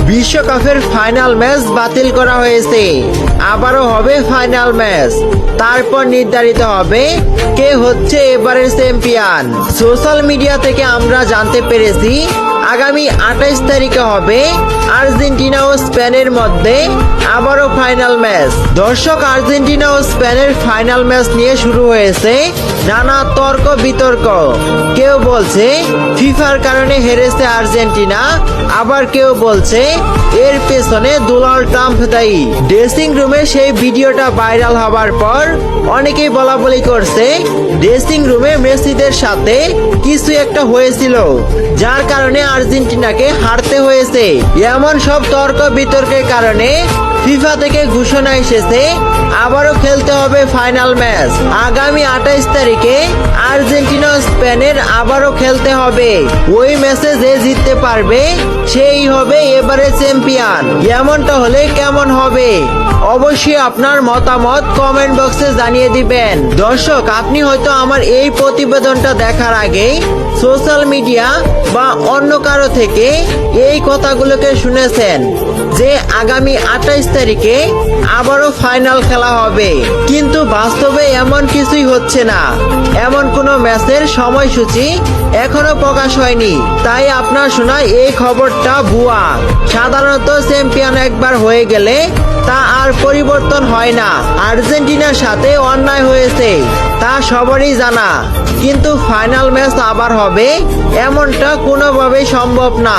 বিশ্বকাপের final match বাতিল করা হয়েছে। আবারও হবে ফাইনাল ম্যাচ। তারপর নির্ধারিত হবে কে হচ্ছে এবারের চ্যাম্পিয়ন। সোশ্যাল মিডিয়া থেকে আমরা জানতে পেরেছি আগামী 28 তারিখে হবে আর্জেন্টিনা ও স্পেনের মধ্যে আবারও ফাইনাল ম্যাচ। দর্শক, আর্জেন্টিনা ও স্পেনের ফাইনাল ম্যাচ নিয়ে শুরু হয়েছে নানা তর্ক বিতর্ক। কেউ বলছে ফিফার কারণে হেরেছে আর্জেন্টিনা, আবার কেউ বলছে এর পেছনে ডোনাল্ড ট্রাম্প দায়ী। ড্রেসিং রুমে সেই ভিডিওটা ভাইরাল হবার পর অনেকেই বলাবলি করছে ড্রেসিং রুমে মেসিদের সাথে কিছু একটা হয়েছিল, যার কারণে আর্জেন্টিনাকে হারতে হয়েছে। এমন সব তর্ক বিতর্কের কারণে ফিফা থেকে ঘোষণা এসেছে আবারও খেলতে হবে ফাইনাল ম্যাচ। আগামী 28 তারিখে আর্জেন্টিনা ও স্পেনের আবারও খেলতে হবে। ওই ম্যাচে যে জিততে পারবে সেই হবে এবারে চ্যাম্পিয়ন। এমনটা হলে কেমন হবে? অবশ্যই আপনার মতামত কমেন্ট বক্সে জানিয়ে দিবেন। দর্শক, আপনি হয়তো আমার এই প্রতিবেদনটা দেখার আগেই সোশ্যাল মিডিয়া বা অন্য কারো থেকে এই কথাগুলোকে শুনেছেন যে আগামী 28 তারিখে আবারও ফাইনাল খেলা হবে, কিন্তু বাস্তবে এমন কিছুই হচ্ছে না। এমন কোনো ম্যাচের সময়সূচি এখনো প্রকাশ হয়নি। তাই আপনার শোনা এই খবরটা ভুয়া। সাধারণত চ্যাম্পিয়ন একবার হয়ে গেলে তা আর পরিবর্তন হয় না। আর্জেন্টিনার সাথে অন্যায় হয়েছে তা সবারই জানা, কিন্তু ফাইনাল ম্যাচ আবার হবে এমনটা কোনোভাবেই সম্ভব না।